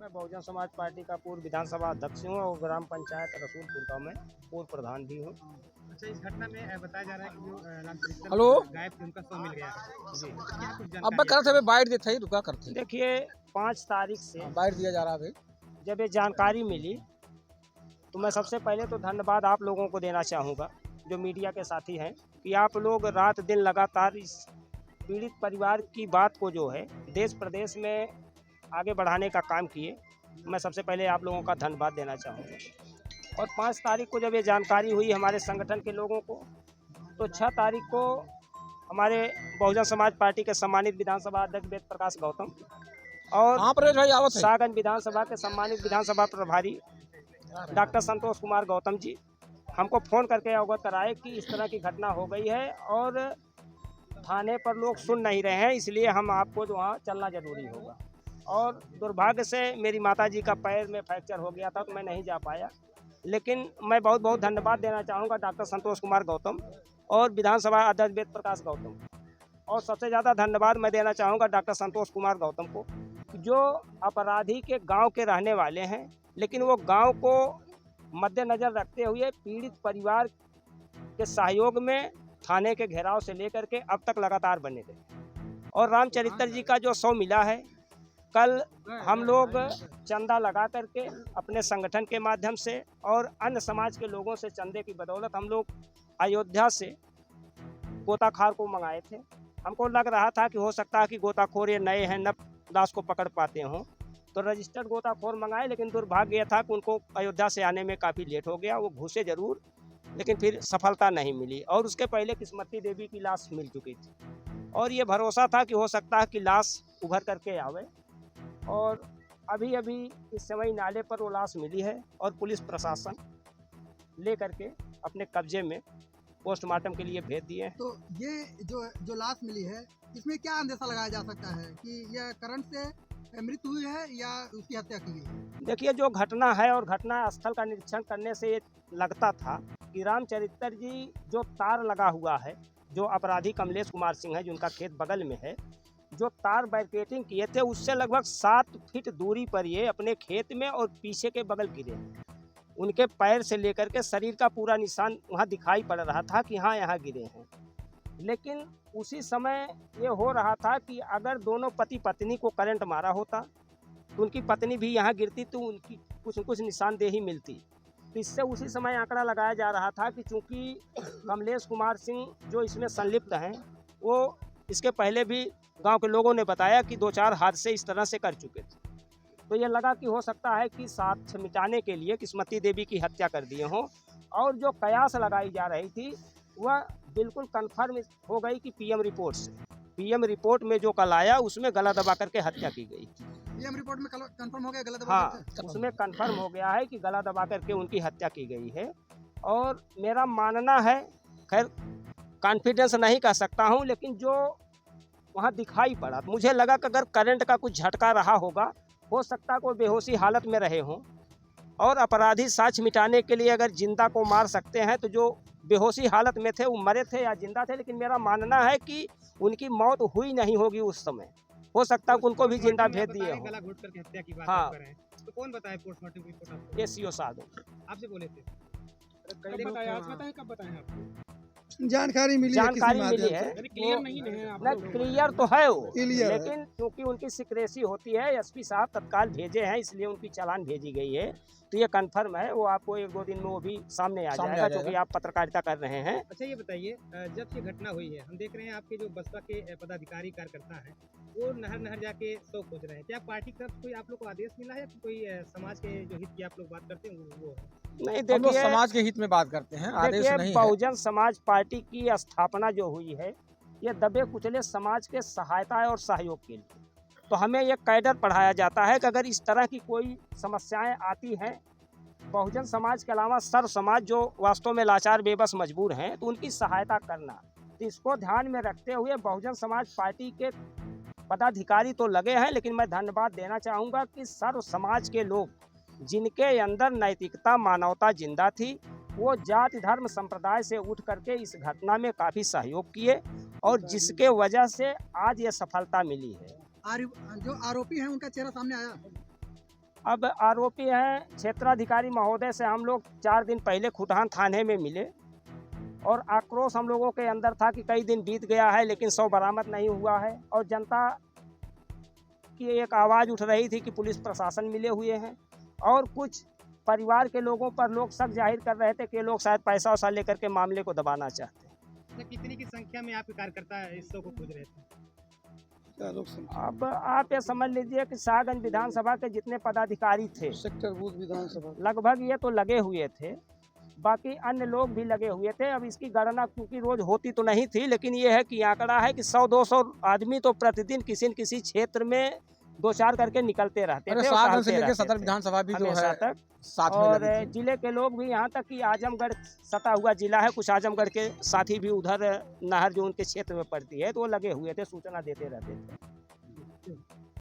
मैं बहुजन समाज पार्टी का पूर्व विधानसभा अध्यक्ष हूँ और ग्राम पंचायत रसूलपुर का मैं पूर्व प्रधान भी हूँ। अच्छा, इस घटना में बताया जा रहा है कि जो रामचरित्र हेलो गायब थे उनका शव मिल गया है जी, क्या कुछ अब्बा जानकारी करते हुए बाइट देते ही रुका करते देखिए 5 तारीख से बाइट दिया जा रहा है जब ये जानकारी मिली तो मैं सबसे पहले तो धन्यवाद आप लोगों को देना चाहूँगा जो मीडिया के साथी हैं कि आप लोग रात दिन लगातार इस पीड़ित परिवार की बात को जो है देश प्रदेश में आगे बढ़ाने का काम किए। मैं सबसे पहले आप लोगों का धन्यवाद देना चाहूँगा। और 5 तारीख को जब ये जानकारी हुई हमारे संगठन के लोगों को तो 6 तारीख को हमारे बहुजन समाज पार्टी के सम्मानित विधानसभा अध्यक्ष वेद प्रकाश गौतम और शाहगंज विधानसभा के सम्मानित विधानसभा प्रभारी डॉक्टर संतोष कुमार गौतम जी हमको फ़ोन करके अवगत कराए कि इस तरह की घटना हो गई है और थाने पर लोग सुन नहीं रहे हैं, इसलिए हम आपको जो वहाँ चलना ज़रूरी होगा। और दुर्भाग्य से मेरी माताजी का पैर में फ्रैक्चर हो गया था तो मैं नहीं जा पाया, लेकिन मैं बहुत बहुत धन्यवाद देना चाहूँगा डॉक्टर संतोष कुमार गौतम और विधानसभा अध्यक्ष वेद प्रकाश गौतम और सबसे ज़्यादा धन्यवाद मैं देना चाहूँगा डॉक्टर संतोष कुमार गौतम को जो अपराधी के गांव के रहने वाले हैं, लेकिन वो गांव को मद्देनज़र रखते हुए पीड़ित परिवार के सहयोग में थाने के घेराव से लेकर के अब तक लगातार बने रहे। और रामचरित्र जी का जो शव मिला है, कल हम लोग चंदा लगा करके अपने संगठन के माध्यम से और अन्य समाज के लोगों से चंदे की बदौलत हम लोग अयोध्या से गोताखार को मंगाए थे। हमको लग रहा था कि हो सकता है कि गोताखोर ये नए हैं, न लाश को पकड़ पाते हों, तो रजिस्टर्ड गोताखोर मंगाए, लेकिन दुर्भाग्य यह था कि उनको अयोध्या से आने में काफ़ी लेट हो गया। वो घुसे जरूर लेकिन फिर सफलता नहीं मिली और उसके पहले किस्मती देवी की लाश मिल चुकी थी और ये भरोसा था कि हो सकता है कि लाश उभर करके आवे। और अभी अभी इस समय नाले पर वो लाश मिली है और पुलिस प्रशासन ले करके अपने कब्जे में पोस्टमार्टम के लिए भेज दिए हैं। तो ये जो लाश मिली है इसमें क्या अंदेशा लगाया जा सकता है कि यह करंट से मृत्यु हुई है या उसकी हत्या की गई है? देखिए जो घटना है और घटना स्थल का निरीक्षण करने से ये लगता था कि रामचरित्र जी जो तार लगा हुआ है, जो अपराधी कमलेश कुमार सिंह है जिनका खेत बगल में है, जो तार बैरिकेडिंग किए थे उससे लगभग 7 फीट दूरी पर ये अपने खेत में और पीछे के बगल गिरे। उनके पैर से लेकर के शरीर का पूरा निशान वहाँ दिखाई पड़ रहा था कि हाँ यहाँ गिरे हैं। लेकिन उसी समय ये हो रहा था कि अगर दोनों पति पत्नी को करंट मारा होता तो उनकी पत्नी भी यहाँ गिरती तो उनकी कुछ निशानदेही मिलती। तो इससे उसी समय आंकड़ा लगाया जा रहा था कि चूँकि कमलेश कुमार सिंह जो इसमें संलिप्त हैं वो इसके पहले भी गांव के लोगों ने बताया कि 2-4 हादसे इस तरह से कर चुके थे। तो ये लगा कि हो सकता है कि साक्ष्य मिटाने के लिए किस्मती देवी की हत्या कर दिए हों। और जो कयास लगाई जा रही थी वह बिल्कुल कन्फर्म हो गई कि पीएम रिपोर्ट से, पीएम रिपोर्ट में जो कल आया उसमें गला दबा करके हत्या की गई। पीएम रिपोर्ट में कंफर्म हो गया गला दबा हाँ, उसमें कन्फर्म हो गया है कि गला दबा करके उनकी हत्या की गई है। और मेरा मानना है, खैर कॉन्फिडेंस नहीं कह सकता हूँ, लेकिन जो वहाँ दिखाई पड़ा मुझे लगा कि अगर करंट का कुछ झटका रहा होगा, हो सकता है कोई बेहोशी हालत में रहे हों और अपराधी साक्ष्य मिटाने के लिए अगर जिंदा को मार सकते हैं तो जो बेहोशी हालत में थे वो मरे थे या जिंदा थे। लेकिन मेरा मानना है कि उनकी मौत हुई नहीं होगी उस समय, हो सकता है कि उनको भी जिंदा भेज दिए गला घोट करके हत्या की बात हाँ। कर रहे हैं, तो कौन बताया पोस्टमार्टम रिपोर्ट आपको? एसईओ साहब आपसे बोले थे? कब बताया आपको? जानकारी मिली है क्लियर नहीं है आप नहीं, क्लियर तो है वो, क्लियर है। लेकिन क्योंकि उनकी सिक्रेसी होती है, एसपी साहब तत्काल भेजे हैं इसलिए उनकी चालान भेजी गई है। तो ये कंफर्म है, वो आपको 1-2 दिन में वो भी सामने आ जाएगा क्योंकि आप पत्रकारिता कर रहे हैं। अच्छा ये बताइए, जब ये घटना हुई है हम देख रहे हैं आपके जो बसपा के पदाधिकारी कार्यकर्ता हैं वो नहर जाके शव खोज रहे हैं, क्या पार्टी का कोई आप लोग को आदेश मिला है? कोई समाज के जो हित की आप लोग बात करते हैं वो नहीं, हम लोग देखिए समाज के हित में बात करते हैं, आदेश नहीं है। बहुजन समाज पार्टी की स्थापना जो हुई है ये दबे कुचले समाज के सहायता और सहयोग के लिए। तो हमें ये कैडर पढ़ाया जाता है कि अगर इस तरह की कोई समस्याएं आती हैं, बहुजन समाज के अलावा सर्व समाज जो वास्तव में लाचार बेबस मजबूर हैं तो उनकी सहायता करना। तो इसको ध्यान में रखते हुए बहुजन समाज पार्टी के पदाधिकारी तो लगे हैं, लेकिन मैं धन्यवाद देना चाहूँगा कि सर्व समाज के लोग जिनके अंदर नैतिकता मानवता जिंदा थी वो जाति धर्म संप्रदाय से उठ करके इस घटना में काफ़ी सहयोग किए और जिसके वजह से आज ये सफलता मिली है। जो आरोपी हैं उनका चेहरा सामने आया? अब आरोपी हैं क्षेत्राधिकारी महोदय से हम लोग 4 दिन पहले खुटहान थाने में मिले और आक्रोश हम लोगों के अंदर था कि कई दिन बीत गया है लेकिन शव बरामद नहीं हुआ है और जनता की एक आवाज़ उठ रही थी कि पुलिस प्रशासन मिले हुए हैं और कुछ परिवार के लोगों पर लोग शक जाहिर कर रहे थे कि ये लोग शायद पैसा वैसा लेकर के मामले को दबाना चाहते हैं। तो कितनी की संख्या में आपके कार्यकर्ता इस शव को खोज रहे थे? अब आप ये समझ लीजिए कि शाहगंज विधानसभा के जितने पदाधिकारी थे सेक्टर बूथ विधानसभा लगभग ये तो लगे हुए थे, बाकी अन्य लोग भी लगे हुए थे। अब इसकी गणना क्योंकि रोज होती तो नहीं थी, लेकिन ये है कि आंकड़ा है कि 100-200 आदमी तो प्रतिदिन किसी न किसी क्षेत्र में 2-4 करके निकलते रहते थे। सात से लेकर सदर विधानसभा भी जो है तक साथ में और लगी थी। जिले के लोग भी यहाँ तक कि आजमगढ़ सटा हुआ जिला है, कुछ आजमगढ़ के साथी भी उधर नहर जो उनके क्षेत्र में पड़ती है तो वो लगे हुए थे, सूचना देते रहते थे।